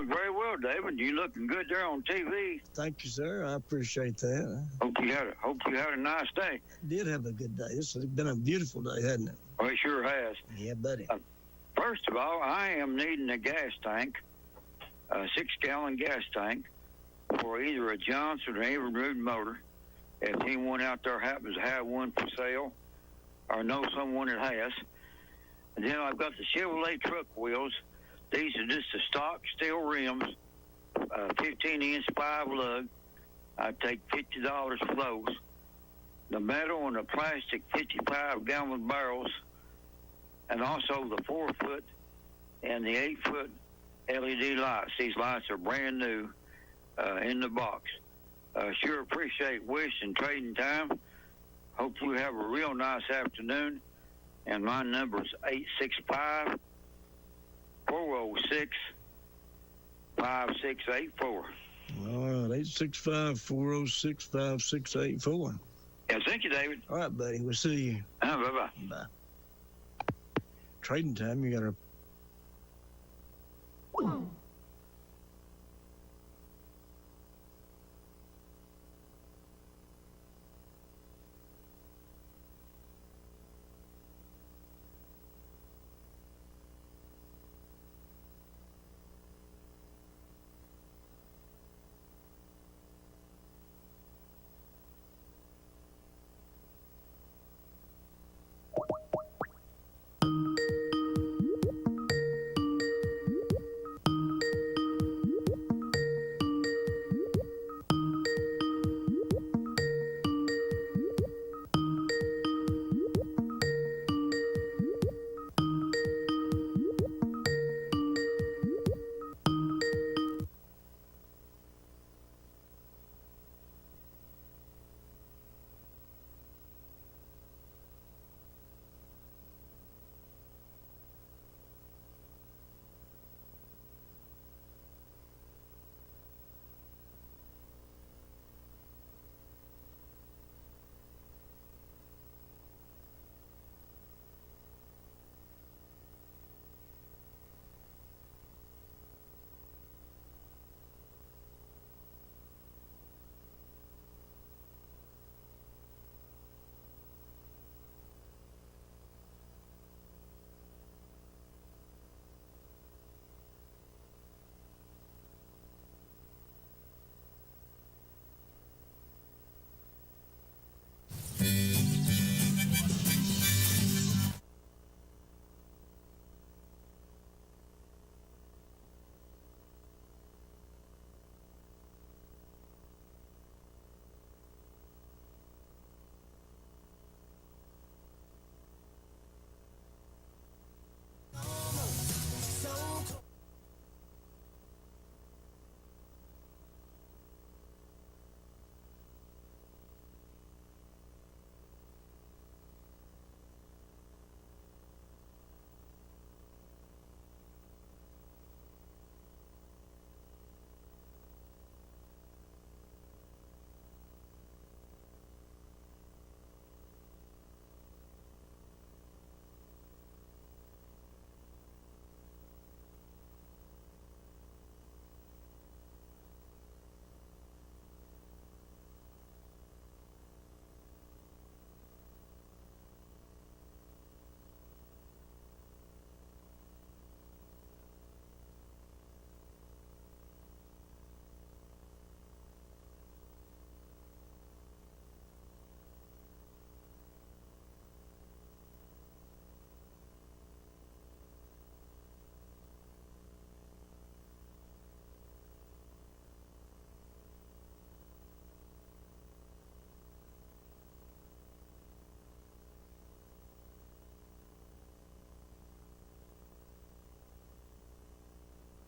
Very well, David. You looking good there on TV. Thank you, sir. I appreciate that. Hope you had a nice day. Did have a good day. This has been a beautiful day, hasn't it? Well, it sure has. Yeah, buddy. First of all, I am needing a gas tank, a 6-gallon gas tank, for either a Johnson or Evinrude motor. If anyone out there happens to have one for sale or know someone that has. And then I've got the Chevrolet truck wheels. These are just the stock steel rims, 15-inch 5-lug. I take $50 for those. The metal and the plastic 55-gallon barrels, and also the 4-foot and the 8-foot LED lights. These lights are brand new in the box. Sure appreciate WYSH and trading time. Hope you have a real nice afternoon. And my number is 865-406-5684. All right, 865-406-5684. Yeah, thank you, David. All right, buddy. We'll see you. Bye-bye. Bye. Trading time, you got to...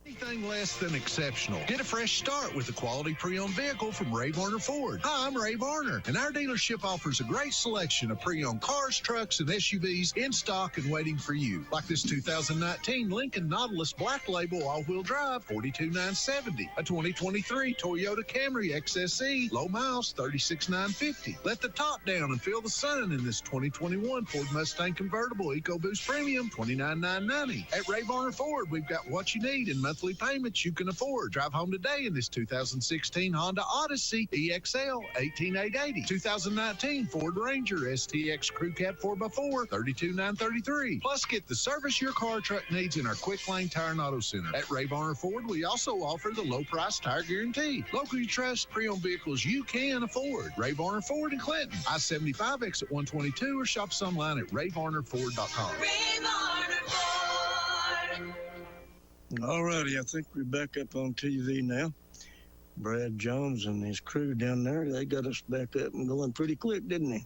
Anything less than exceptional. Get a fresh start with a quality pre-owned vehicle from Ray Varner Ford. Hi, I'm Ray Varner, and our dealership offers a great selection of pre-owned cars, trucks, and SUVs in stock and waiting for you. Like this 2019 Lincoln Nautilus Black Label all-wheel drive, $42,970. A 2023 Toyota Camry XSE, low miles, $36,950. Let the top down and feel the sun in this 2021 Ford Mustang Convertible EcoBoost Premium, $29,990. At Ray Varner Ford, we've got what you need in monthly payments you can afford. Drive home today in this 2016 Honda Odyssey EXL 18880, 2019 Ford Ranger STX Crew Cab 4x4 $32,933. Plus, get the service your car or truck needs in our Quick Lane Tire and Auto Center. At Ray Varner Ford, we also offer the low price tire guarantee. Local you trust, pre-owned vehicles you can afford. Ray Varner Ford in Clinton, I-75 exit 122, or shop us online at rayvarnerford.com. Ray Varner Ford. All righty, I think we're back up on TV now. Brad Jones and his crew down there, they got us back up and going pretty quick, didn't they?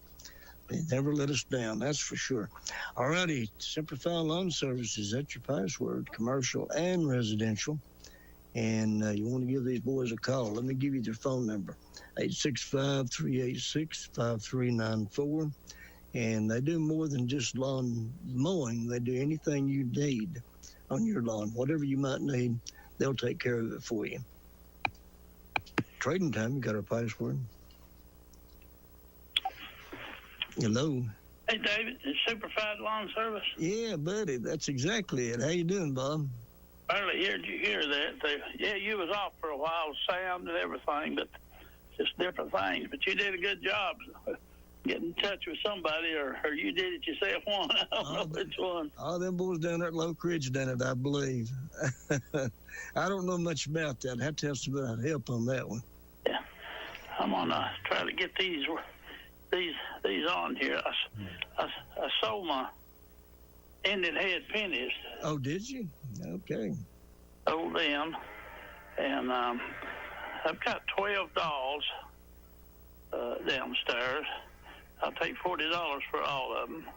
They never let us down, that's for sure. All righty, Simplify Loan Services, that's your password, commercial and residential. And you want to give these boys a call. Let me give you their phone number, 865-386-5394. And they do more than just lawn mowing. They do anything you need on your lawn. Whatever you might need, they'll take care of it for you. Trading Time, you got our password. Hello. Hey, David, it's Simplified Lawn Service. Yeah, buddy, that's exactly it. How you doing, Bob? Barely heard you hear that. Yeah, you was off for a while, sound and everything, but just different things. But you did a good job getting in touch with somebody, or you did it yourself one. I don't know which one. All them boys down there at Low Ridge done it, I believe. I don't know much about that. I have to have some help on that one. Yeah, I'm gonna try to get these on here. I sold my ended head pennies. Oh, did you? Okay. Sold them, and I've got 12 dolls downstairs. I'll take $40 for all of them.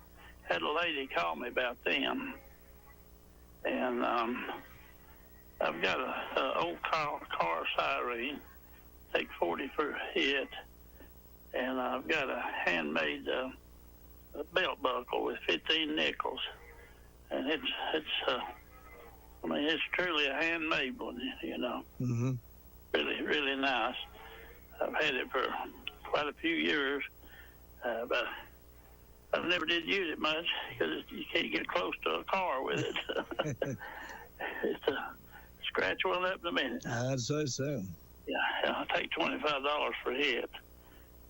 Had a lady call me about them, and I've got a old car siren. Take $40 for it, and I've got a handmade belt buckle with 15 nickels, and it's truly a handmade one, you know. Mm-hmm. Really, really nice. I've had it for quite a few years, but I never did use it much because you can't get close to a car with it. It's a scratch one up in a minute. I'd say so. Yeah, I'll take $25 for it.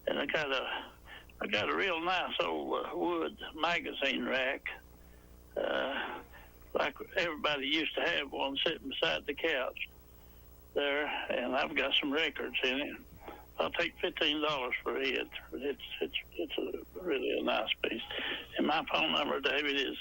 And I got a real nice old wood magazine rack, like everybody used to have one sitting beside the couch there, and I've got some records in it. I'll take $15 for it. It's a really a nice piece. And my phone number, David, is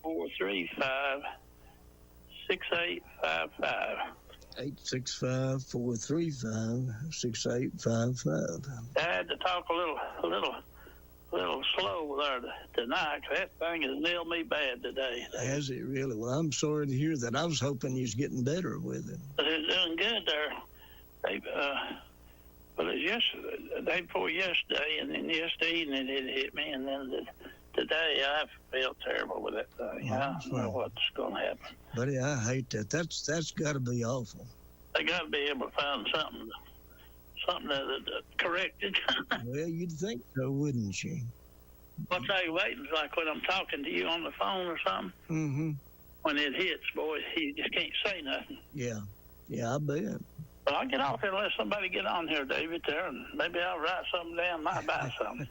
865-435-6855. 865-435-6855. I had to talk a little slow there tonight. That thing has nailed me bad today. Has it really? Well, I'm sorry to hear that. I was hoping you was getting better with it. But it's doing good there. Well, it's yesterday, the day before yesterday, and then yesterday evening it hit me, and then today I feel terrible with that thing. I don't know what's going to happen. Buddy, I hate that. That's got to be awful. They got to be able to find something that corrected. Well, you'd think so, wouldn't you? What's they waiting? Like when I'm talking to you on the phone or something. Mm-hmm. When it hits, boy, you just can't say nothing. Yeah, I bet. But I'll get off here and let somebody get on here, David, there, and maybe I'll write something down, might buy something.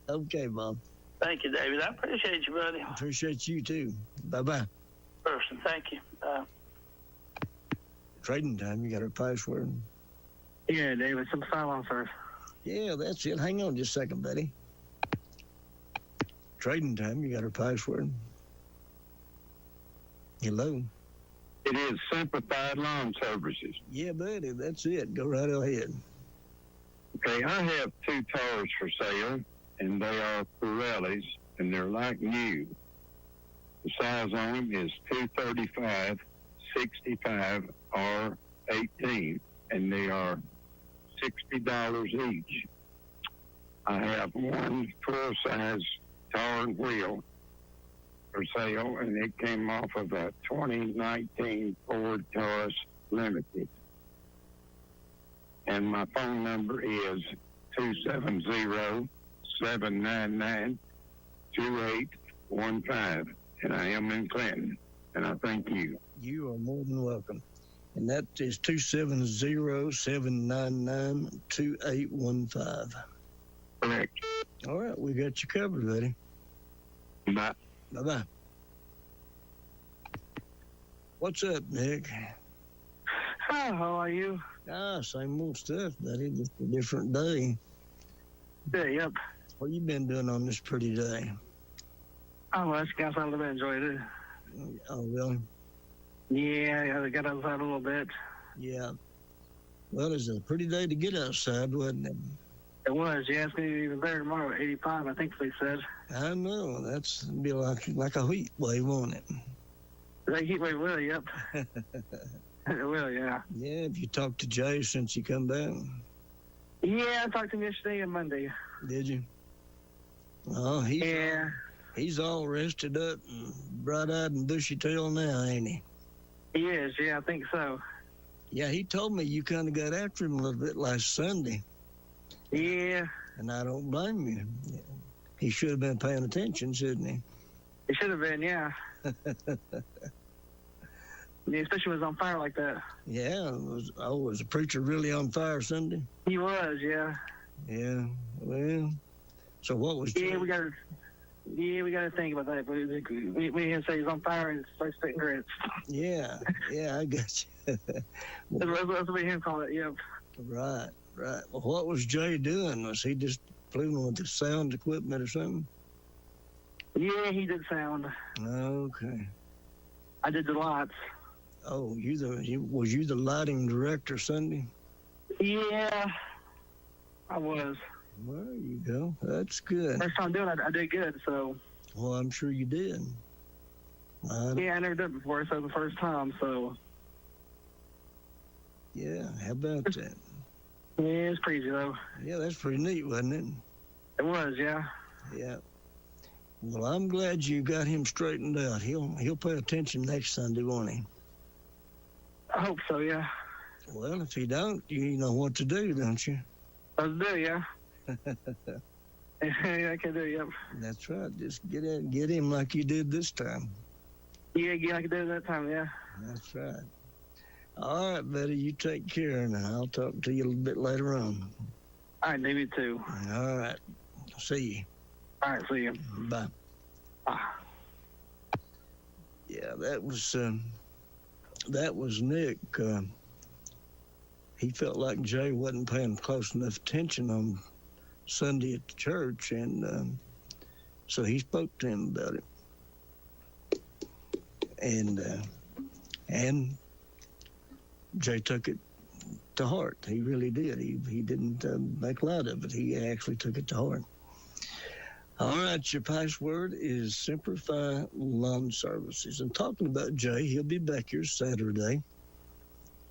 Okay, Bob. Thank you, David. I appreciate you, buddy. Appreciate you, too. Bye-bye. Person, thank you. Trading Time, you got our password? Yeah, David, Simplify Lawn Service. Yeah, that's it. Hang on just a second, buddy. Trading Time, you got our password? Hello? It is Simplified Lawn Services. Yeah, buddy, that's it. Go right ahead. Okay, I have two tires for sale, and they are Pirellis, and they're like new. The size on them is 235, 65, or 18, and they are $60 each. I have one full-size tire and wheel for sale, and it came off of a 2019 Ford Taurus Limited. And my phone number is 270-799-2815, and I am in Clinton, and I thank you. You are more than welcome. And that is 270-799-2815. Correct. All right, we got you covered, buddy. Bye. Bye-bye. What's up, Nick? Hi, how are you? Same old stuff, buddy. Just a different day. Yeah, yep. What you been doing on this pretty day? Oh, well, I just got outside a enjoyed it. Oh, really? Yeah, I got outside a little bit. Yeah. Well, it's a pretty day to get outside, wasn't it? It was, yeah. It's going to be even better tomorrow at 85, I think they said. I know. That's be like a heat wave, won't it? They heat wave will, yep. It will, yeah. Yeah, have you talked to Jay since you come back? Yeah, I talked to him yesterday and Monday. Did you? Oh, Yeah. he's all rested up and bright-eyed and bushy-tailed now, ain't he? He is, yeah, I think so. Yeah, he told me you kind of got after him a little bit last Sunday, Yeah. and I don't blame you. He should have been paying attention, shouldn't he? It should have been, yeah. Yeah, especially when it was on fire like that. Yeah, was the preacher really on fire Sunday? He was, yeah. Yeah, well, so what was Jay? Yeah, we got to think about that. We didn't say he's on fire and starts spitting grits. Yeah, I got you. That's what we him call it, yep. Right. Well, what was Jay doing? Was he just fooling with the sound equipment or something? Yeah, he did sound. Okay. I did the lights. Oh, was you the lighting director Sunday? Yeah, I was. Well, there you go. That's good. First time doing it, I did good, so. Well, I'm sure you did. Yeah, I never did it before, so it was the first time, so. Yeah, how about that? Yeah, it's crazy, though. Yeah, that's pretty neat, wasn't it? It was, yeah. Yeah. Well, I'm glad you got him straightened out. He'll pay attention next Sunday, won't he? I hope so, yeah. Well, if he don't, you know what to do, don't you? I do, yeah. Yeah, I can do, yep. That's right. Just get him like you did this time. Yeah, I can do it that time, yeah. That's right. All right, buddy, you take care, and I'll talk to you a little bit later on. All right, maybe too. All right. See you. All right, see you. Bye. Bye. Yeah, that was Nick. He felt like Jay wasn't paying close enough attention on Sunday at the church, and so he spoke to him about it. And Jay took it to heart. He really did. He didn't make light of it. He actually took it to heart. All right, your password is Simplify Lawn Services. And talking about Jay, he'll be back here Saturday.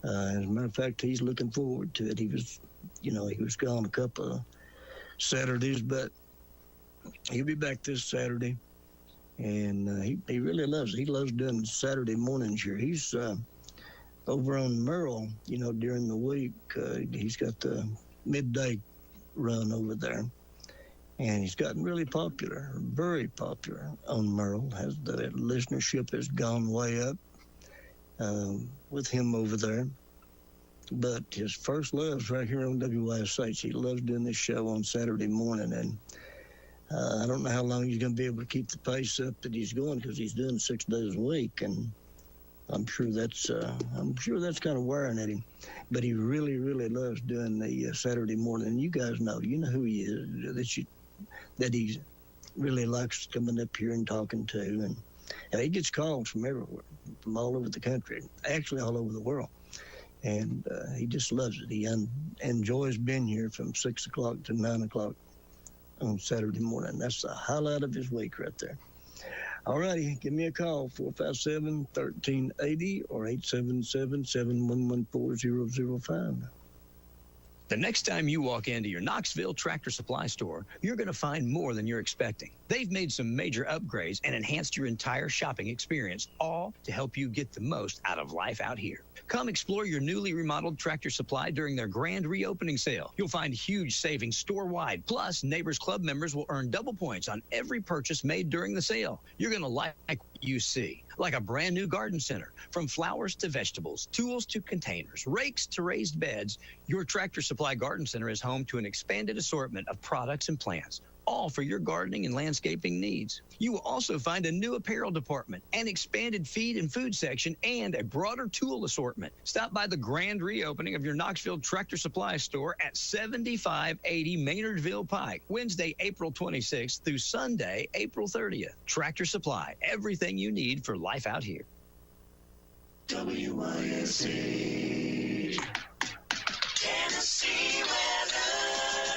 As a matter of fact, he's looking forward to it. He was gone a couple of Saturdays, but he'll be back this Saturday. And he really loves it. He loves doing Saturday mornings here. He's over on Merle, during the week. He's got the midday run over there. And he's gotten really popular, very popular on Merle. The listenership has gone way up with him over there. But his first love's right here on WYSH. He loves doing this show on Saturday morning. And I don't know how long he's going to be able to keep the pace up that he's going, because he's doing 6 days a week. And I'm sure that's kind of wearing at him. But he really, really loves doing the Saturday morning. And you guys know who he is, that he really likes coming up here and talking to. And he gets calls from everywhere, from all over the country, actually all over the world. And he just loves it. He enjoys being here from 6 o'clock to 9 o'clock on Saturday morning. That's the highlight of his week right there. All righty, give me a call, 457-1380 or 877-711-4005. The next time you walk into your Knoxville Tractor Supply store, you're going to find more than you're expecting. They've made some major upgrades and enhanced your entire shopping experience, all to help you get the most out of life out here. Come explore your newly remodeled Tractor Supply during their grand reopening sale. You'll find huge savings store-wide. Plus, Neighbors Club members will earn double points on every purchase made during the sale. You're going to like what you see, like a brand new garden center. From flowers to vegetables, tools to containers, rakes to raised beds, your Tractor Supply Garden Center is home to an expanded assortment of products and plants, all for your gardening and landscaping needs. You will also find a new apparel department, an expanded feed and food section, and a broader tool assortment. Stop by the grand reopening of your Knoxville Tractor Supply store at 7580 Maynardville Pike, Wednesday, April 26th through Sunday, April 30th. Tractor Supply, everything you need for life out here. WYSH. Tennessee weather.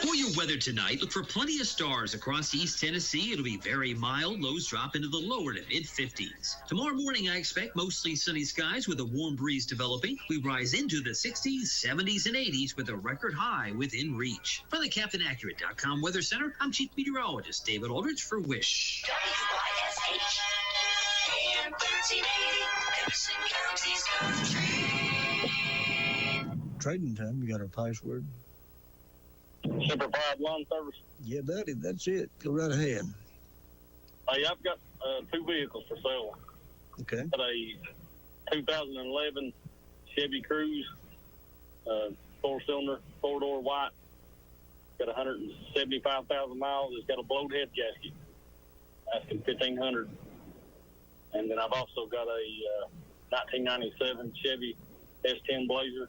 For your weather tonight, look for plenty of stars across East Tennessee. It'll be very mild. Lows drop into the lower to mid-50s. Tomorrow morning, I expect mostly sunny skies with a warm breeze developing. We rise into the 60s, 70s, and 80s with a record high within reach. From the CaptainAccurate.com Weather Center, I'm Chief Meteorologist David Aldridge for WYSH. WYSH. AM 1380. Edison County's country. Trading time, you got our password? Simplified Lawn Service. Yeah, buddy, that's it. Go right ahead. Hey, I've got two vehicles for sale. Okay. Got a 2011 Chevy Cruze, four-cylinder, four-door white. Got 175,000 miles. It's got a blowed head gasket. Asking $1,500. And then I've also got a 1997 Chevy S10 Blazer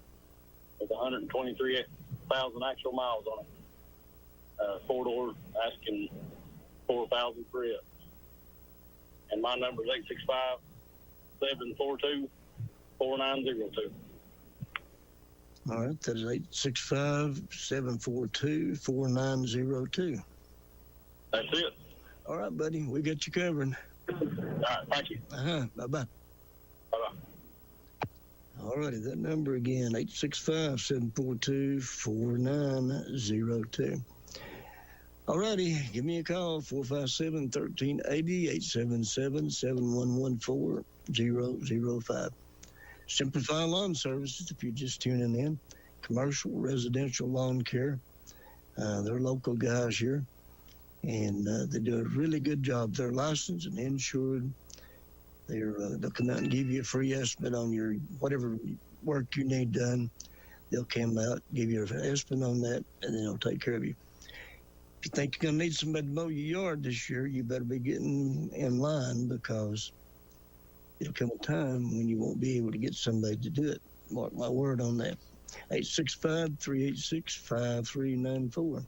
with 123,000 actual miles on it. Four-door, asking $4,000 for it. And my number is 865-742-4902. All right, that is 865-742-4902. That's it. All right, buddy, we got you covered. All right, thank you. Bye-bye. Bye-bye. All righty, that number again, 865-742-4902. All righty, give me a call, 457-1380, 877-714-0005. Simplify Lawn Services, if you're just tuning in. Commercial, residential lawn care. They're local guys here, and they do a really good job. They're licensed and insured. They'll come out and give you a free estimate on your whatever work you need done. They'll come out, give you an estimate on that, and then they'll take care of you. If you think you're going to need somebody to mow your yard this year, you better be getting in line, because it'll come a time when you won't be able to get somebody to do it. Mark my word on that. 865-386-5394.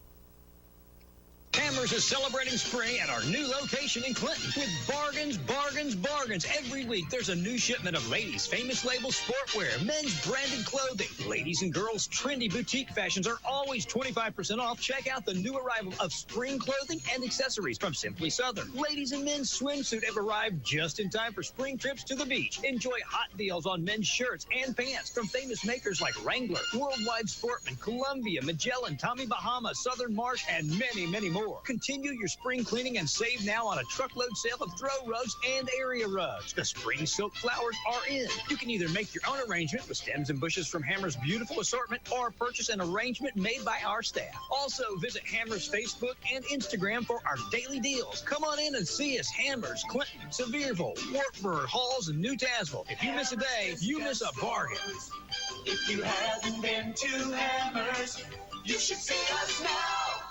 Hammers is celebrating spring at our new location in Clinton with bargains, bargains, bargains. Every week there's a new shipment of ladies' famous label sportwear, men's branded clothing. Ladies and girls' trendy boutique fashions are always 25% off. Check out the new arrival of spring clothing and accessories from Simply Southern. Ladies and men's swimsuit have arrived just in time for spring trips to the beach. Enjoy hot deals on men's shirts and pants from famous makers like Wrangler, Worldwide Sportman, Columbia, Magellan, Tommy Bahama, Southern Marsh, and many, many more. Continue your spring cleaning and save now on a truckload sale of throw rugs and area rugs. The spring silk flowers are in. You can either make your own arrangement with stems and bushes from Hammer's beautiful assortment, or purchase an arrangement made by our staff. Also, visit Hammer's Facebook and Instagram for our daily deals. Come on in and see us. Hammers, Clinton, Sevierville, Wartburg, Halls, and New Tazewell. If you miss a day, you miss a bargain. If you haven't been to Hammers, you should see us now.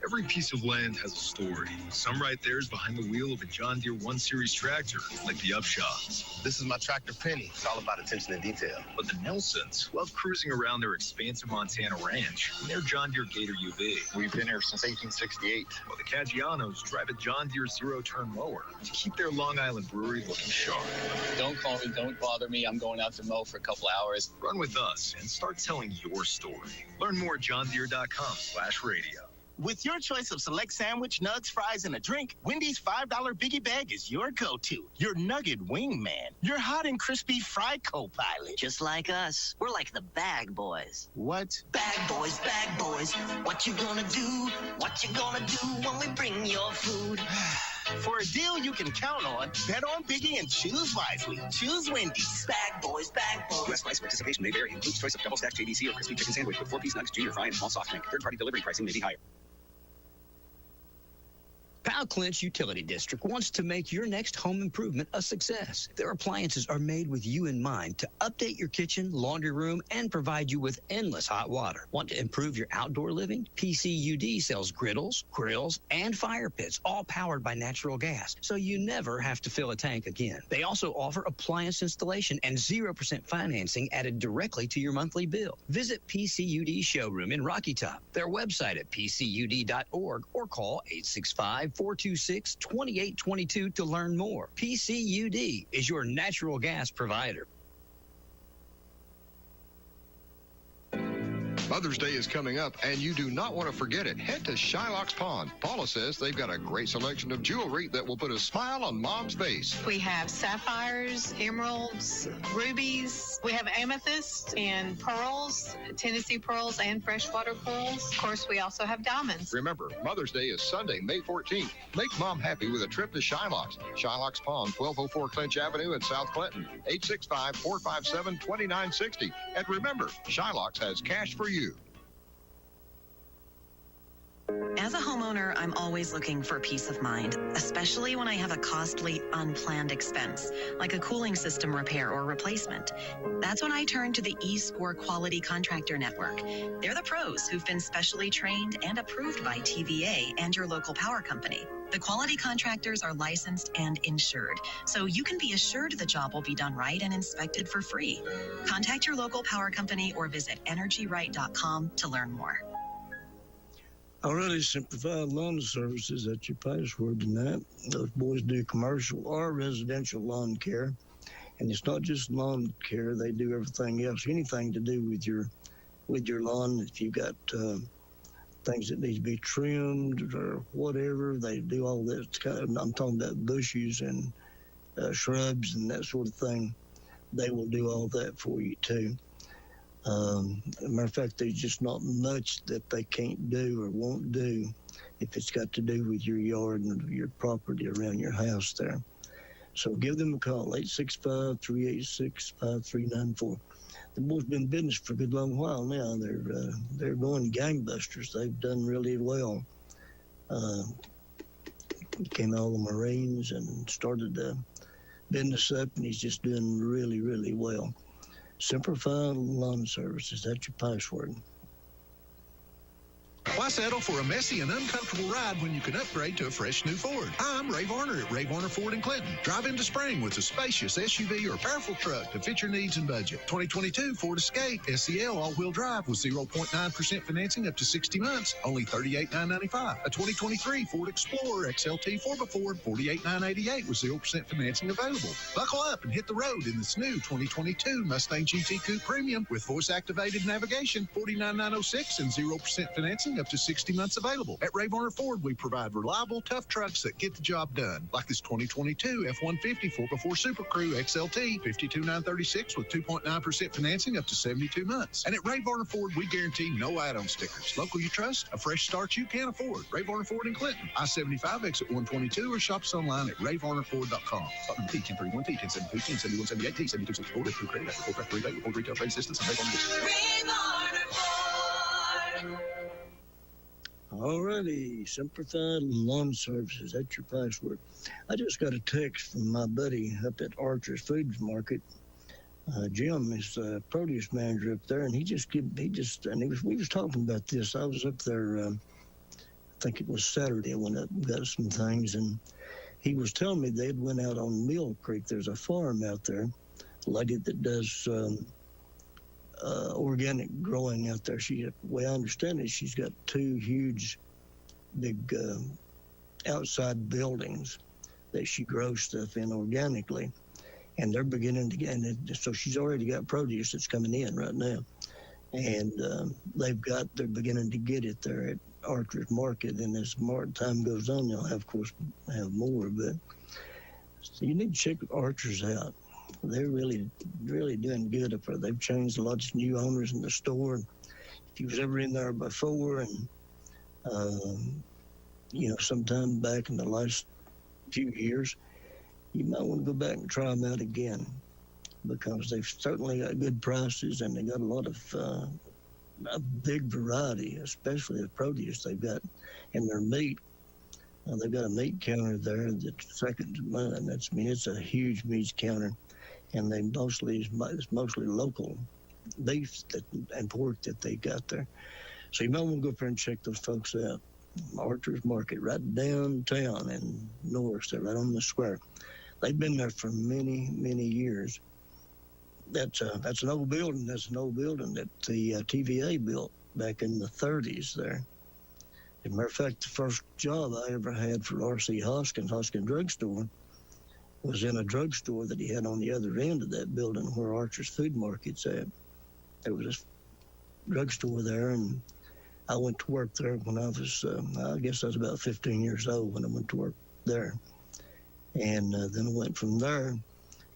Every piece of land has a story. Some right there is behind the wheel of a John Deere 1 Series tractor, like the Upshaws. This is my tractor, Penny. It's all about attention to detail. But the Nelsons love cruising around their expansive Montana ranch in their John Deere Gator UV. We've been here since 1868. While the Caggianos drive a John Deere zero-turn mower to keep their Long Island brewery looking sharp. Don't call me, don't bother me. I'm going out to mow for a couple hours. Run with us and start telling your story. Learn more at johndeere.com/radio. With your choice of select sandwich, nugs, fries, and a drink, Wendy's $5 Biggie Bag is your go-to. Your nugget wingman. Your hot and crispy fry co-pilot. Just like us. We're like the bag boys. What? Bag boys, what you gonna do? What you gonna do when we bring your food? For a deal you can count on, bet on Biggie and choose wisely. Choose Wendy's. Bag boys, bag boys. U.S. price participation may vary. Includes choice of double-stacked JDC or crispy chicken sandwich with 4-piece nuggets, junior fry, and small soft drink. Third-party delivery pricing may be higher. Powell Clinch Utility District wants to make your next home improvement a success. Their appliances are made with you in mind to update your kitchen, laundry room, and provide you with endless hot water. Want to improve your outdoor living? PCUD sells griddles, grills, and fire pits, all powered by natural gas, so you never have to fill a tank again. They also offer appliance installation and 0% financing added directly to your monthly bill. Visit PCUD Showroom in Rocky Top, their website at pcud.org, or call 865-426-2822 to learn more. PCUD is your natural gas provider. Mother's Day is coming up, and you do not want to forget it. Head to Shylock's Pond. Paula says they've got a great selection of jewelry that will put a smile on Mom's face. We have sapphires, emeralds, rubies. We have amethyst and pearls, Tennessee pearls and freshwater pearls. Of course, we also have diamonds. Remember, Mother's Day is Sunday, May 14th. Make Mom happy with a trip to Shylock's. Shylock's Pond, 1204 Clinch Avenue in South Clinton. 865-457-2960. And remember, Shylock's has cash for you. As a homeowner, I'm always looking for peace of mind, especially when I have a costly, unplanned expense, like a cooling system repair or replacement. That's when I turn to the eScore Quality Contractor Network. They're the pros who've been specially trained and approved by TVA and your local power company. The quality contractors are licensed and insured, so you can be assured the job will be done right and inspected for free. Contact your local power company or visit energyright.com to learn more. Already Simplified Lawn Services, that's your password tonight. Those boys do commercial or residential lawn care. And it's not just lawn care, they do everything else, anything to do with your lawn. If you've got things that need to be trimmed or whatever, they do all that. I'm talking about bushes and shrubs and that sort of thing. They will do all that for you too. As a matter of fact, there's just not much that they can't do or won't do if it's got to do with your yard and your property around your house there. So give them a call, 865-386-5394. The boys been in business for a good long while now. They're going gangbusters. They've done really well. Came out of the Marines and started the business up, and he's just doing really, really well. Simplified Lawn Services, that's your password. Why settle for a messy and uncomfortable ride when you can upgrade to a fresh new Ford? I'm Ray Varner at Ray Varner Ford in Clinton. Drive into spring with a spacious SUV or powerful truck to fit your needs and budget. 2022 Ford Escape SEL all-wheel drive with 0.9% financing up to 60 months, only $38,995. A 2023 Ford Explorer XLT 4x4, $48,988 with 0% financing available. Buckle up and hit the road in this new 2022 Mustang GT Coupe Premium with voice-activated navigation, $49,906 and 0% financing up to 60 months available. At Ray Varner Ford, we provide reliable, tough trucks that get the job done, like this 2022 F-150 4x4 Super Crew XLT, $52,936 with 2.9% financing up to 72 months. And at Ray Varner Ford, we guarantee no add-on stickers. Local you trust, a fresh start you can afford. Ray Varner Ford in Clinton, I-75 exit 122, or shop us online at rayvarnerford.com. Button T, 1031T, 1072, 107178T, 7264, to credit after 4 factory date, report retail trade assistance, and Ray Varner. Alrighty, Simplified Lawn Services, that's your password. I just got a text from my buddy up at Archer's Foods Market. Jim is the produce manager up there, and we was talking about this. I was up there, I think it was Saturday. I went up and got some things, and he was telling me they'd went out on Mill Creek. There's a farm out there, a lady that does organic growing out there. The way I understand it, she's got 2 huge, big outside buildings that she grows stuff in organically, and they're beginning to get. So she's already got produce that's coming in right now, and they're beginning to get it there at Archer's Market. And as time goes on, they'll have more. But so you need to check Archer's out. They're really, really doing good up there. They've changed a lot of new owners in the store. If you was ever in there before, and sometime back in the last few years, you might want to go back and try them out again, because they've certainly got good prices, and they got a lot of a big variety, especially of produce they've got in their meat. They've got a meat counter there that's second to none. It's a huge meat counter, and it's mostly local beef and pork that they got there. So you might want to go up there and check those folks out. Archer's Market, right downtown in Norris, they're right on the square. They've been there for many, many years. That's an old building. That's an old building that the TVA built back in the 30s there. As a matter of fact, the first job I ever had for R.C. Hoskins Drugstore, was in a drugstore that he had on the other end of that building where Archer's Food Market's at. There was a drugstore there, and I went to work there when I was, I guess I was about 15 years old when I went to work there. And then I went from there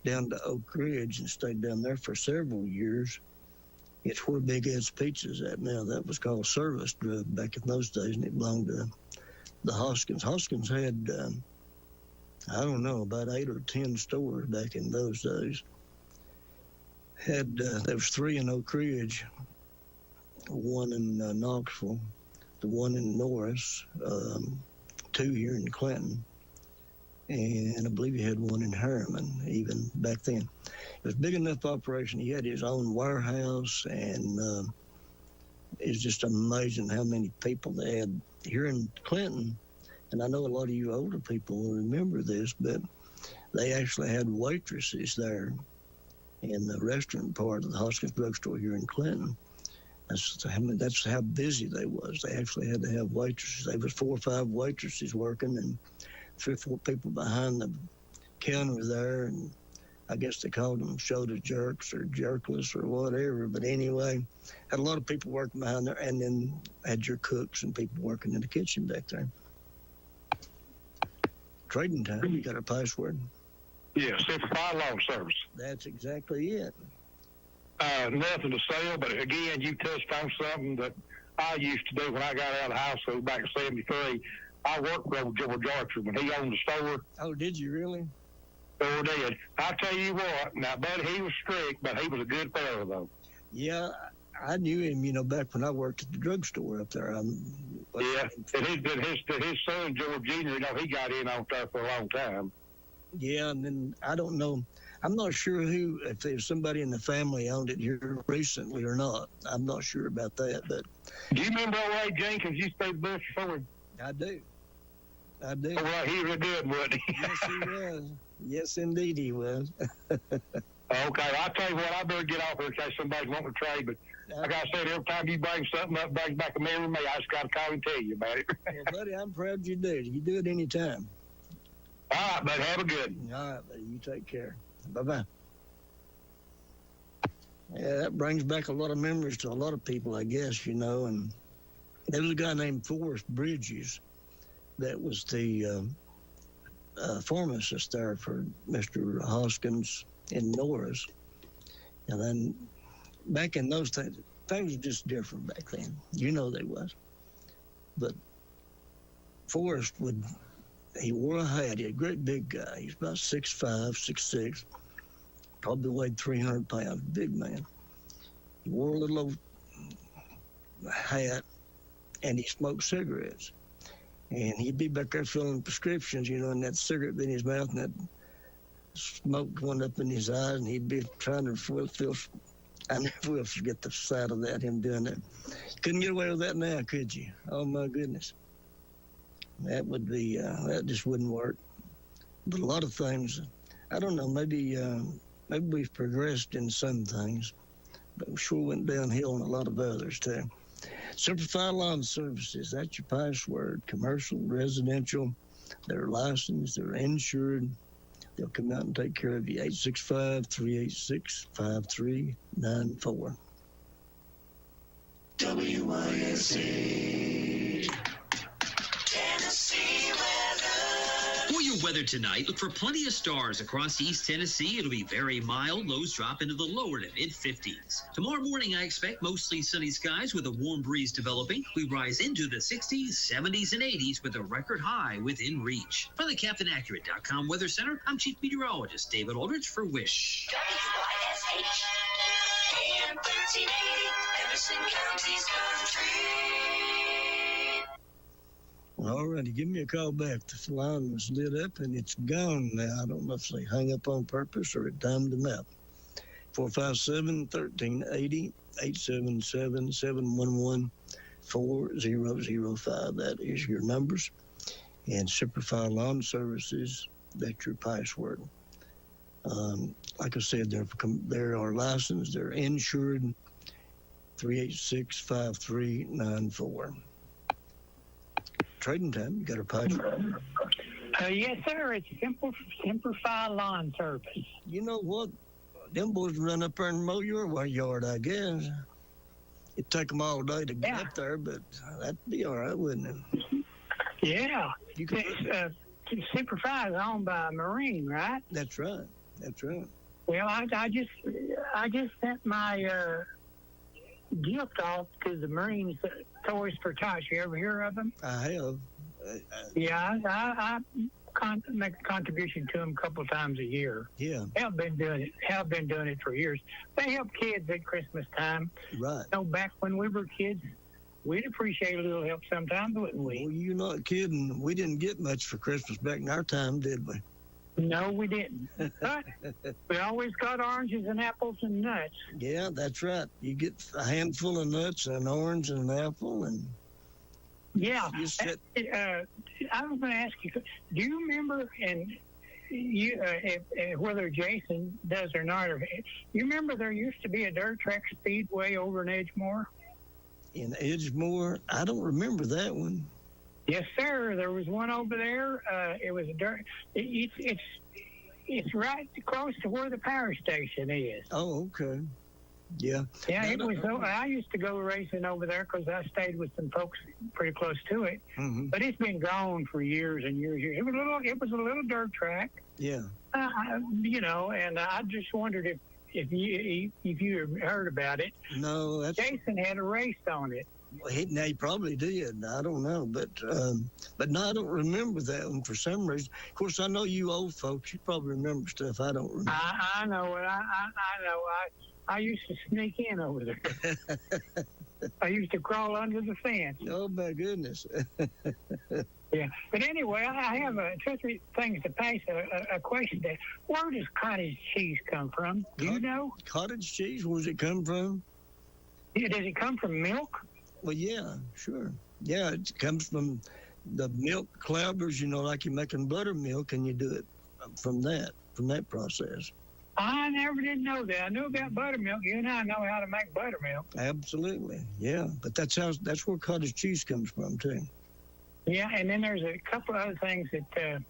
down to Oak Ridge and stayed down there for several years. It's where Big Ed's Pizza's at now. That was called Service Drug back in those days, and it belonged to the Hoskins. Hoskins had, I don't know, about 8 or 10 stores back in those days. There was 3 in Oak Ridge, 1 in Knoxville, the 1 in Norris, 2 here in Clinton, and I believe he had 1 in Harriman even back then. It was a big enough operation. He had his own warehouse, and it's just amazing how many people they had here in Clinton. And I know a lot of you older people will remember this, but they actually had waitresses there in the restaurant part of the Hoskins Drugstore here in Clinton. That's how busy they was. They actually had to have waitresses. There was 4 or 5 waitresses working, and 3 or 4 people behind the counter there, and I guess they called them shoulder jerks or jerkless or whatever. But anyway, had a lot of people working behind there, and then had your cooks and people working in the kitchen back there. Trading time, you got a password? Yeah, Simplified Loan Service. That's exactly it. Nothing to sell, but again, you touched on something that I used to do when I got out of the high school back in '73. I worked with George Archer when he owned the store. Oh, did you really? Sure did. I tell you what, now, buddy, he was strict, but he was a good fellow, though. Yeah, I knew him, back when I worked at the drugstore up there. Yeah, and his son, George Jr., he got in on there for a long time. Yeah, and then I don't know. I'm not sure if there's somebody in the family owned it here recently or not. I'm not sure about that, but... Do you remember Ray Jenkins used to be the bus for him? I do. Oh, well, he was good, wasn't he? Yes, he was. Yes, indeed he was. Okay, I'll tell you what, I better get off here in case somebody's wanting to trade, but like I said, every time you bring something up, brings back a memory of me, I just got to call and tell you about it. Well, buddy, I'm proud you do. You do it anytime. All right, buddy, have a good one. All right, buddy, you take care. Bye-bye. Yeah, that brings back a lot of memories to a lot of people, I guess, and there was a guy named Forrest Bridges that was the pharmacist there for Mr. Hoskins in Norris. And then back in those days, things were just different back then. They was. But Forrest he wore a hat. He was a great big guy. He's about 6'5", 6'6", probably weighed 300 pounds, big man. He wore a little old hat, and he smoked cigarettes. And he'd be back there filling prescriptions, and that cigarette in his mouth, and that smoke going up in his eyes, and he'd be trying to feel. I never will forget the sight of that, him doing that. Couldn't get away with that now, could you? Oh, my goodness. That would be, that just wouldn't work. But a lot of things, I don't know, maybe we've progressed in some things, but we sure went downhill in a lot of others, too. Simplified Loan Services, that's your password. Commercial, residential, they're licensed, they're insured. They'll come out and take care of you. 865-386-5394. WYSH. Tennessee weather. For your weather tonight. Look for plenty of stars across East Tennessee. It'll be very mild. Lows drop into the lower to mid-50s. Tomorrow morning, I expect mostly sunny skies with a warm breeze developing. We rise into the 60s, 70s, and 80s with a record high within reach. From the CaptainAccurate.com Weather Center, I'm Chief Meteorologist David Aldridge for WYSH. WYSH, AM 1380, Emerson County's country. All righty, give me a call back. The line was lit up and it's gone now. I don't know if they hung up on purpose or it timed them out. 457-1380, 877-711-4005. That is your numbers. And Simplify Lawn Services, that's your password. Like I said, they are licensed, they're insured. 386-5394. Trading time, you got a password? Yes, sir. It's Simplify Lawn Service. You know what? Them boys run up there and mow your yard, I guess. It'd take them all day to get up there, but that'd be all right, wouldn't it? Yeah. Simplify is owned by Marine, right? That's right. That's right. Well, I just sent my gift off to the Marines, Toys for Tots. You ever hear of them? I have. Yeah, I make a contribution to them a couple of times a year. Yeah. Have been doing it for years. They help kids at Christmas time. Right. You know, back when we were kids, we'd appreciate a little help sometimes, wouldn't we? Well, you're not kidding. We didn't get much for Christmas back in our time, did we? No, we didn't. But we always got oranges and apples and nuts. Yeah, that's right. You get a handful of nuts, an orange and an apple, and yeah. You sit. I was going to ask you, do you remember, and you, whether Jason does or not, or you remember there used to be a dirt track speedway over in Edgemore? In Edgemore? I don't remember that one. Yes, sir. There was one over there. It was a dirt. It's right close to where the power station is. Oh, okay. Yeah. Yeah, it was. I used to go racing over there because I stayed with some folks pretty close to it. Mm-hmm. But it's been gone for years and years. It was a little dirt track. Yeah. You know, and I just wondered if you heard about it. No, Jason had a race on it. Well, he probably did. I don't know, but no, I don't remember that one for some reason. Of course, I know you old folks. You probably remember stuff I don't remember. I know it. I know. I used to sneak in over there. I used to crawl under the fence. Oh my goodness. Yeah, but anyway, I have two or three things to pass. A question: where does cottage cheese come from? Do you know? Cottage cheese? Where does it come from? Yeah, does it come from milk? Well, yeah, sure. Yeah, it comes from the milk clouders, you know, like you're making buttermilk, and you do it from that process. I never did know that. I knew about buttermilk. You and I know how to make buttermilk. Absolutely, yeah. But that's where cottage cheese comes from, too. Yeah, and then there's a couple of other things that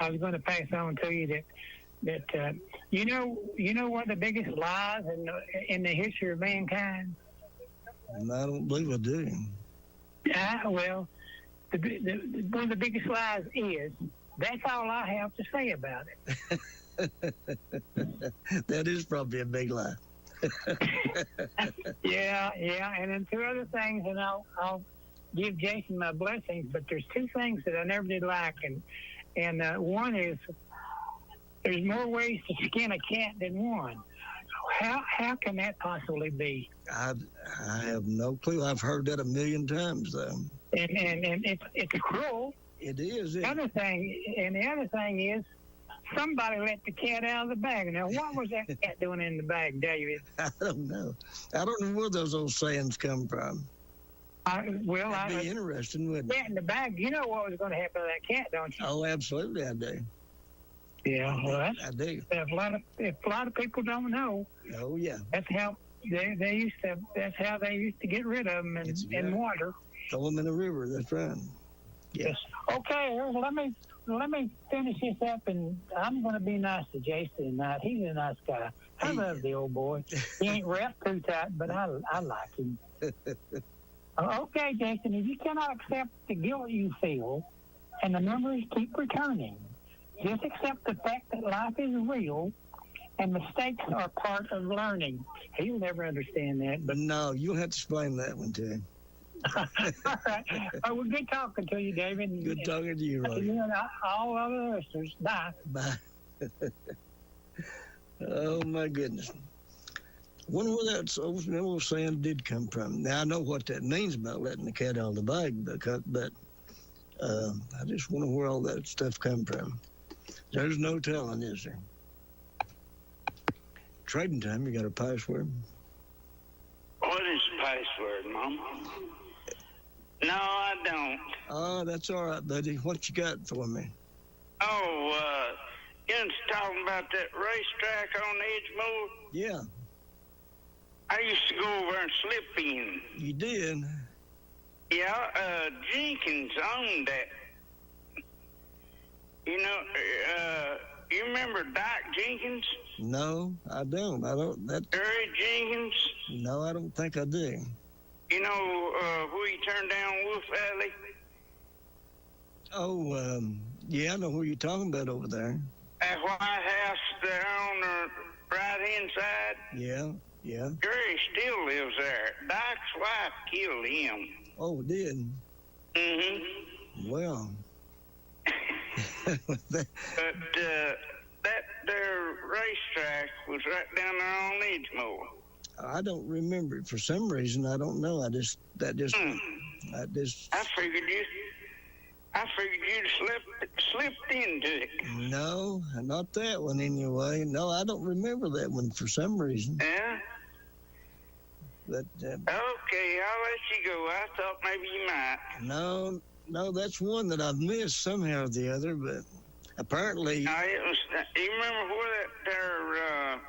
I was going to pass on to you that you know what the biggest lies in the history of mankind? And I don't believe I do. Well, one of the biggest lies is, that's all I have to say about it. That is probably a big lie. Yeah, and then two other things, and I'll give Jason my blessings, but there's two things that I never did like, and one is there's more ways to skin a cat than one. How can that possibly be? I have no clue. I've heard that a million times, though. And it's cruel. It is. The other thing is, somebody let the cat out of the bag. Now, what was that cat doing in the bag, David? I don't know. I don't know where those old sayings come from. That'd be interesting, wouldn't it? Cat in the bag. You know what was going to happen to that cat, don't you? Oh, absolutely, I do. Yeah, well, I do. If a lot of people don't know. Oh yeah. That's how they used to. That's how they used to get rid of them in water. Throw them in the river. That's right. Yes. Okay. Well, let me finish this up, and I'm going to be nice to Jason tonight. He's a nice guy. I love the old boy. He ain't wrapped too tight, but I like him. Okay, Jason. If you cannot accept the guilt you feel, and the memories keep returning, Just accept the fact that life is real and mistakes are part of learning. He'll never understand that, but no, you'll have to explain that one to him. all right. Oh, well, good talking to you, David. Good talking to you, Roger. You and all other listeners. Bye. Bye. Oh, my goodness. Wonder where that old saying did come from. Now, I know what that means about letting the cat out of the bag, but I just wonder where all that stuff come from. There's no telling, is there? Trading time, you got a password? What is the password, Mom? No, I don't. Oh, that's all right, buddy. What you got for me? Oh, you was talking about that racetrack on Edgemore? Yeah. I used to go over and slip in. You did? Yeah, Jenkins owned that. You know, you remember Doc Jenkins? No, I don't. Harry Jenkins? No, I don't think I do. You know, where you turned down Wolf Valley? Oh, yeah, I know who you're talking about over there. That White House there on the right-hand side? Yeah. Gary still lives there. Doc's wife killed him. Oh, did? Mm-hmm. Well. But that there racetrack was right down there on Edgemore. I don't remember it for some reason. I don't know. I figured you'd slipped into it. No, not that one anyway. No, I don't remember that one for some reason. Yeah? But okay, I'll let you go. I thought maybe you might. No, that's one that I've missed somehow or the other, but apparently... No, you remember where that there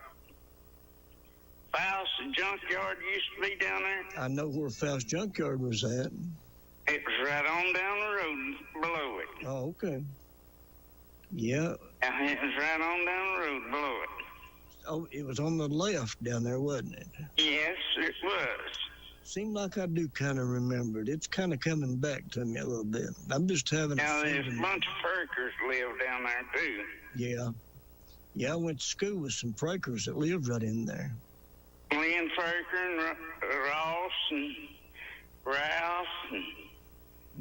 Faust Junkyard used to be down there? I know where Faust Junkyard was at. It was right on down the road below it. Oh, okay. Yeah. It was right on down the road below it. Oh, it was on the left down there, wasn't it? Yes, it was. Seemed like I do kind of remember it. It's kind of coming back to me a little bit. I'm just having now, there's a bunch of Fakers live down there, too. Yeah. Yeah, I went to school with some Fakers that lived right in there. Lynn Faker and Ross and Ralph.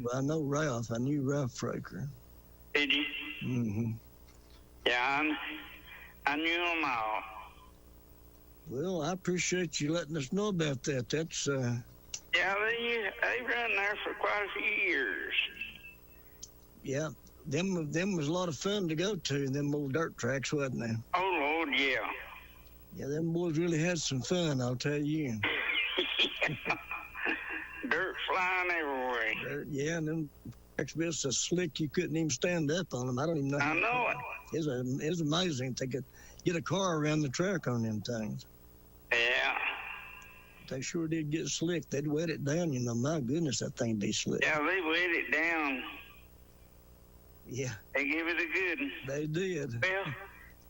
Well, I know Ralph. I knew Ralph Faker. Did you? Mm-hmm. Yeah, I knew them all. Well, I appreciate you letting us know about that. That's, Yeah, they run there for quite a few years. Yeah, them was a lot of fun to go to, them old dirt tracks, wasn't they? Oh, Lord, yeah. Yeah, them boys really had some fun, I'll tell you. Dirt flying everywhere. Yeah, and them tracks were so slick you couldn't even stand up on them. I don't even know. I know it. It was amazing if they could get a car around the track on them things. Yeah. They sure did get slick. They'd wet it down, you know. My goodness, that thing be slick. Yeah, they wet it down. Yeah. They give it a good one. They did. Well,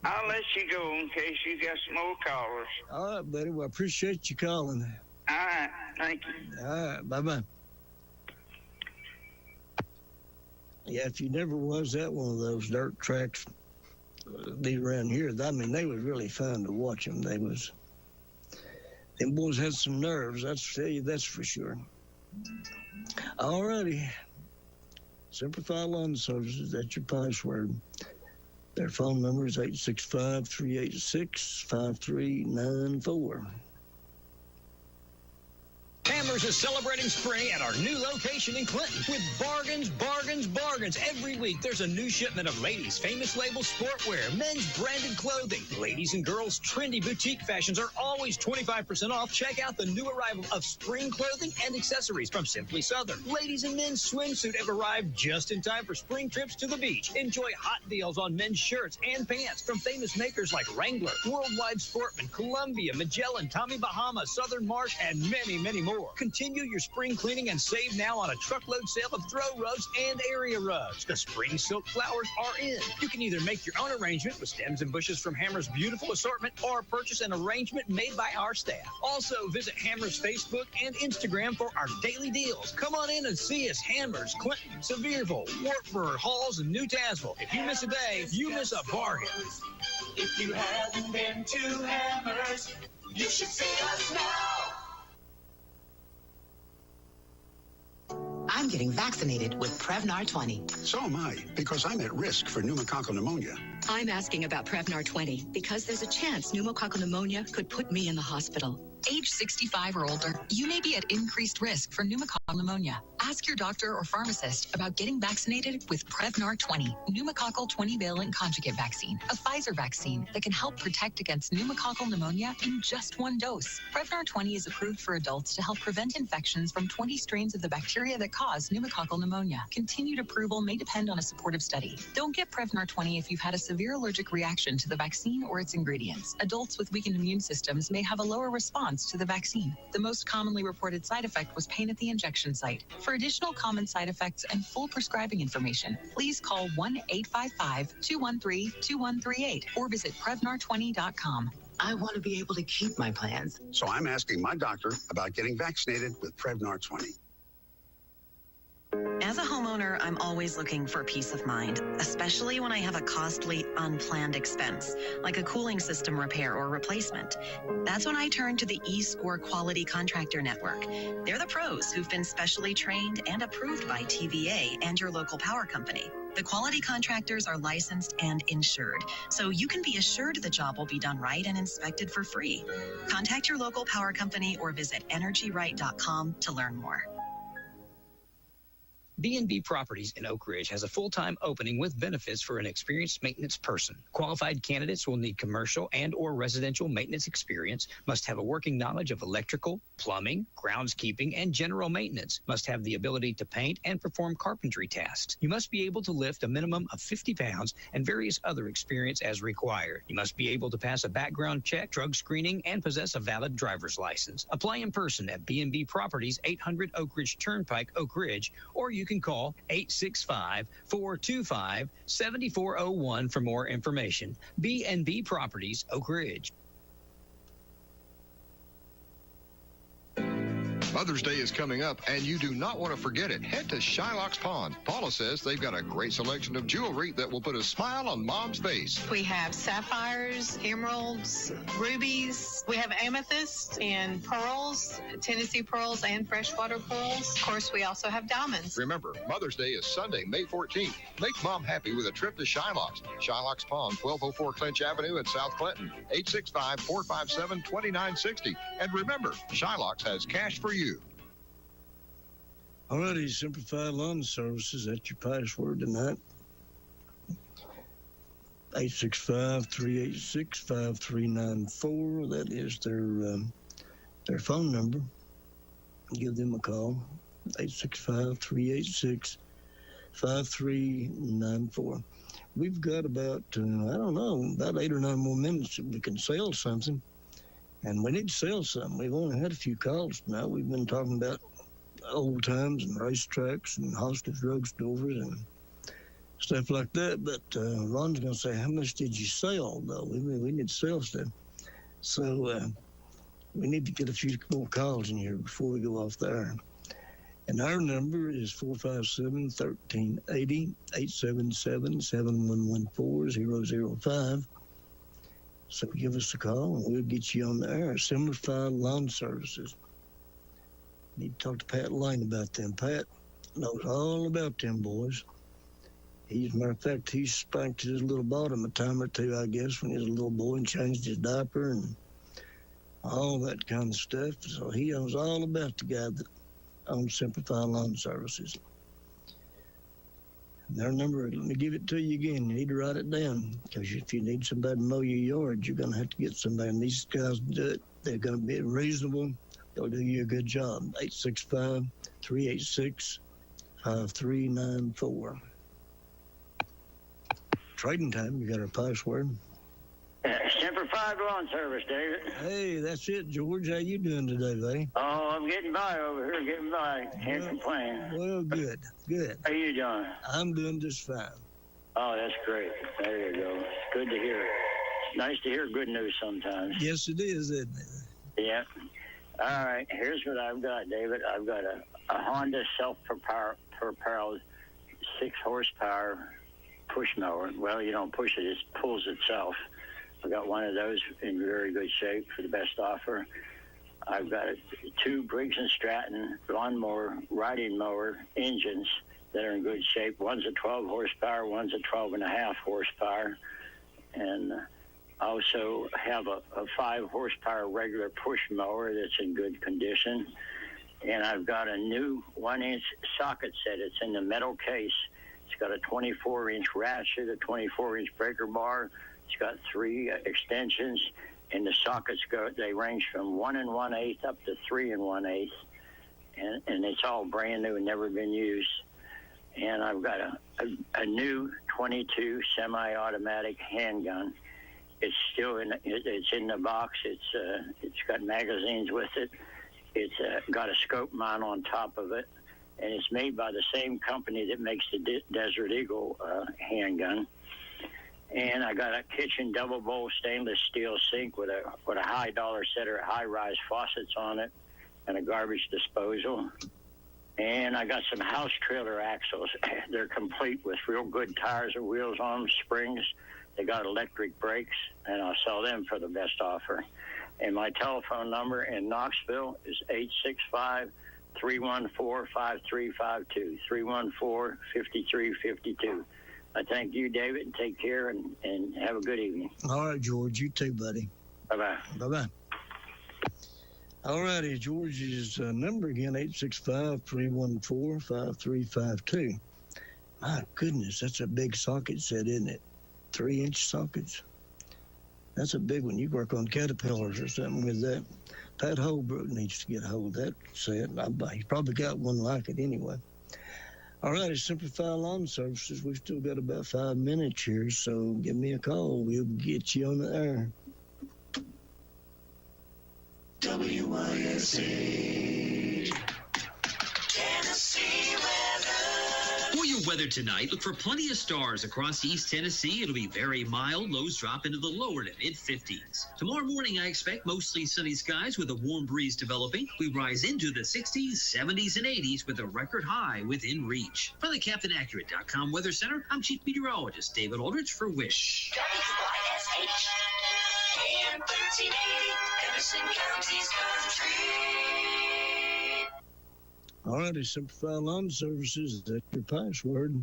I'll let you go in case you got some more callers. All right, buddy. Well, I appreciate you calling. All right. Thank you. All right. Bye-bye. Yeah, if you never was at one of those dirt tracks be around here, I mean, they was really fun to watch them. Them boys had some nerves, that's for sure. All righty. Simplified Lawn Services, that's your password. Their phone number is 865-386-5394. Hammers is celebrating spring at our new location in Clinton with bargains. Every week, there's a new shipment of ladies' famous label sportwear, men's branded clothing. Ladies and girls' trendy boutique fashions are always 25% off. Check out the new arrival of spring clothing and accessories from Simply Southern. Ladies and men's swimsuit have arrived just in time for spring trips to the beach. Enjoy hot deals on men's shirts and pants from famous makers like Wrangler, Worldwide Sportman, Columbia, Magellan, Tommy Bahama, Southern Marsh, and many, many more. store. Continue your spring cleaning and save now on a truckload sale of throw rugs and area rugs. The spring silk flowers are in. You can either make your own arrangement with stems and bushes from Hammer's beautiful assortment or purchase an arrangement made by our staff. Also, visit Hammer's Facebook and Instagram for our daily deals. Come on in and see us. Hammer's, Clinton, Sevierville, Wartburg, Halls, and New Tazewell. If you miss a day, you miss a bargain. If you haven't been to Hammers, you should see us now. I'm getting vaccinated with Prevnar 20. So am I, because I'm at risk for pneumococcal pneumonia. I'm asking about Prevnar 20 because there's a chance pneumococcal pneumonia could put me in the hospital. Age 65 or older, you may be at increased risk for pneumococcal pneumonia. Ask your doctor or pharmacist about getting vaccinated with Prevnar 20, pneumococcal 20-valent conjugate vaccine, a Pfizer vaccine that can help protect against pneumococcal pneumonia in just one dose. Prevnar 20 is approved for adults to help prevent infections from 20 strains of the bacteria that cause pneumococcal pneumonia. Continued approval may depend on a supportive study. Don't get Prevnar 20 if you've had a severe allergic reaction to the vaccine or its ingredients. Adults with weakened immune systems may have a lower response to the vaccine. The most commonly reported side effect was pain at the injection site. For additional common side effects and full prescribing information, please call 1-855-213-2138 or visit Prevnar20.com. I want to be able to keep my plans. So I'm asking my doctor about getting vaccinated with Prevnar 20. As a homeowner, I'm always looking for peace of mind, especially when I have a costly, unplanned expense, like a cooling system repair or replacement. That's when I turn to the eScore Quality Contractor Network. They're the pros who've been specially trained and approved by TVA and your local power company. The quality contractors are licensed and insured, so you can be assured the job will be done right and inspected for free. Contact your local power company or visit energyright.com to learn more. B&B Properties in Oak Ridge has a full-time opening with benefits for an experienced maintenance person. Qualified candidates will need commercial and or residential maintenance experience, must have a working knowledge of electrical, plumbing, groundskeeping, and general maintenance, must have the ability to paint and perform carpentry tasks. You must be able to lift a minimum of 50 pounds and various other experience as required. You must be able to pass a background check, drug screening, and possess a valid driver's license. Apply in person at B&B Properties, 800 Oak Ridge Turnpike, Oak Ridge, or you can call 865-425-7401 for more information. B&B Properties, Oak Ridge. Mother's Day is coming up, and you do not want to forget it. Head to Shylock's Pawn. Paula says they've got a great selection of jewelry that will put a smile on Mom's face. We have sapphires, emeralds, rubies. We have amethyst and pearls, Tennessee pearls and freshwater pearls. Of course, we also have diamonds. Remember, Mother's Day is Sunday, May 14th. Make Mom happy with a trip to Shylock's. Shylock's Pawn, 1204 Clinch Avenue in South Clinton, 865-457-2960. And remember, Shylock's has cash for you. Alrighty, Simplified Lawn Services, that's your password tonight. 865-386-5394. That is their phone number. Give them a call. 865-386-5394. We've got about, about 8 or 9 more minutes that we can sell something. And we need to sell something. We've only had a few calls now. We've been talking about old times and racetracks and hostage drugstores and stuff like that. But Ron's going to say, how much did you sell, though? We need to sell stuff. So we need to get a few more calls in here before we go off the air. And our number is 457-1380, 877-7114-005. So give us a call and we'll get you on the air. Simplified Lawn Services. Need to talk to Pat Lane about them. Pat knows all about them boys. As a matter of fact, he spanked his little bottom a time or two, I guess, when he was a little boy and changed his diaper and all that kind of stuff. So he knows all about the guy that owns Simplified Lawn Services. Their number, let me give it to you again. You need to write it down because if you need somebody to mow your yard, you're going to have to get somebody. And these guys do it. They're going to be reasonable. They'll do you a good job. 865-386-5394. Trading time, you got our password. Simplified Semper Fi lawn service, David. Hey, that's it, George. How you doing today, buddy? Oh, I'm getting by over here, getting by. Can't complain. Well, good. How you doing? I'm doing just fine. Oh, that's great. There you go. It's good to hear. It's nice to hear good news sometimes. Yes, it is, isn't it? Yeah. All right. Here's what I've got, David. I've got a Honda self-propelled 6-horsepower push mower. Well, you don't push it; it pulls itself. I've got one of those in very good shape for the best offer. I've got 2 Briggs & Stratton lawnmower riding mower engines that are in good shape. One's a 12 horsepower, one's a 12.5 horsepower. And I also have a 5 horsepower regular push mower that's in good condition. And I've got a new 1-inch socket set. It's in the metal case. It's got a 24-inch ratchet, a 24-inch breaker bar. It's got 3 extensions, and the sockets they range from 1 1/8 up to 3 1/8, and it's all brand new and never been used. And I've got a new 22 semi-automatic handgun. It's still it's in the box. It's got magazines with it. It's got a scope mount on top of it, and it's made by the same company that makes the Desert Eagle handgun. And I got a kitchen double bowl stainless steel sink with a high dollar setter high-rise faucets on it, and a garbage disposal. And I got some house trailer axles. They're complete with real good tires and wheels on them, springs. They got electric brakes, and I'll sell them for the best offer. And my telephone number in Knoxville is 865-314-5352, 314-5352. I thank you, David, and take care, and have a good evening. All right, George. You too, buddy. Bye-bye. Bye-bye. All righty, George's number again, 865-314-5352. My goodness, that's a big socket set, isn't it? 3-inch sockets. That's a big one. You work on Caterpillars or something with that. Pat Holbrook needs to get a hold of that set. He's probably got one like it anyway. All right, it's Simplify Lawn Services. We've still got about 5 minutes here, so give me a call. We'll get you on the air. WYSH. Tennessee weather. For your weather tonight, look for plenty of stars across East Tennessee. It'll be very mild. Lows drop into the lower to mid-50s. Tomorrow morning, I expect mostly sunny skies with a warm breeze developing. We rise into the 60s, 70s, and 80s with a record high within reach. From the CaptainAccurate.com Weather Center, I'm Chief Meteorologist David Aldrich for WYSH. WYSH. AM 1380, Emerson County's country. All right, it's Simplify Lawn Services. That's your password.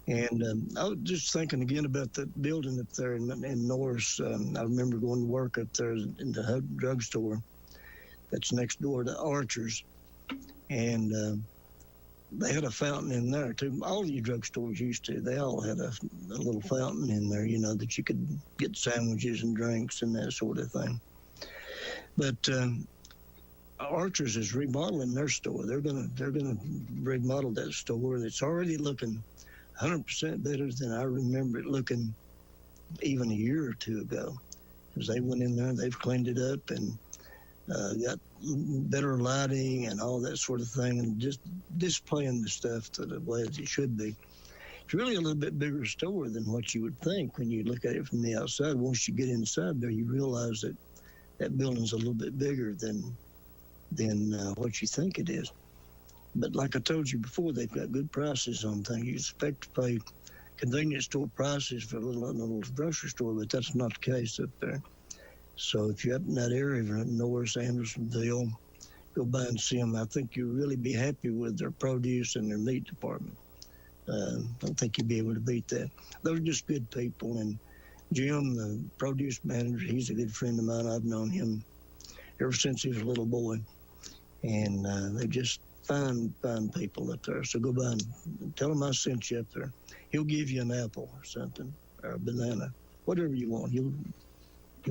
And I was just thinking again about that building up there in Norris. I remember going to work up there in the drugstore that's next door to Archer's. And they had a fountain in there, too. All of your drugstores used to. They all had a little fountain in there, that you could get sandwiches and drinks and that sort of thing. But Archer's is remodeling their store. They're gonna remodel that store. It's already looking 100% better than I remember it looking even a year or two ago. Because they went in there, they've cleaned it up and got better lighting and all that sort of thing, and just displaying the stuff to the way as it should be. It's really a little bit bigger store than what you would think when you look at it from the outside. Once you get inside there, you realize that that building's a little bit bigger than what you think it is. But like I told you before, they've got good prices on things. You expect to pay convenience store prices for a little grocery store, but that's not the case up there. So if you're up in that area, Norris, Andersonville, go by and see them. I think you'll really be happy with their produce and their meat department. I don't think you'll be able to beat that. Those are just good people. And Jim, the produce manager, he's a good friend of mine. I've known him ever since he was a little boy. And they're just fine people up there. So go by and tell him I sent you up there. He'll give you an apple or something, or a banana, whatever you want. He'll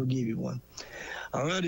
give you one. All right.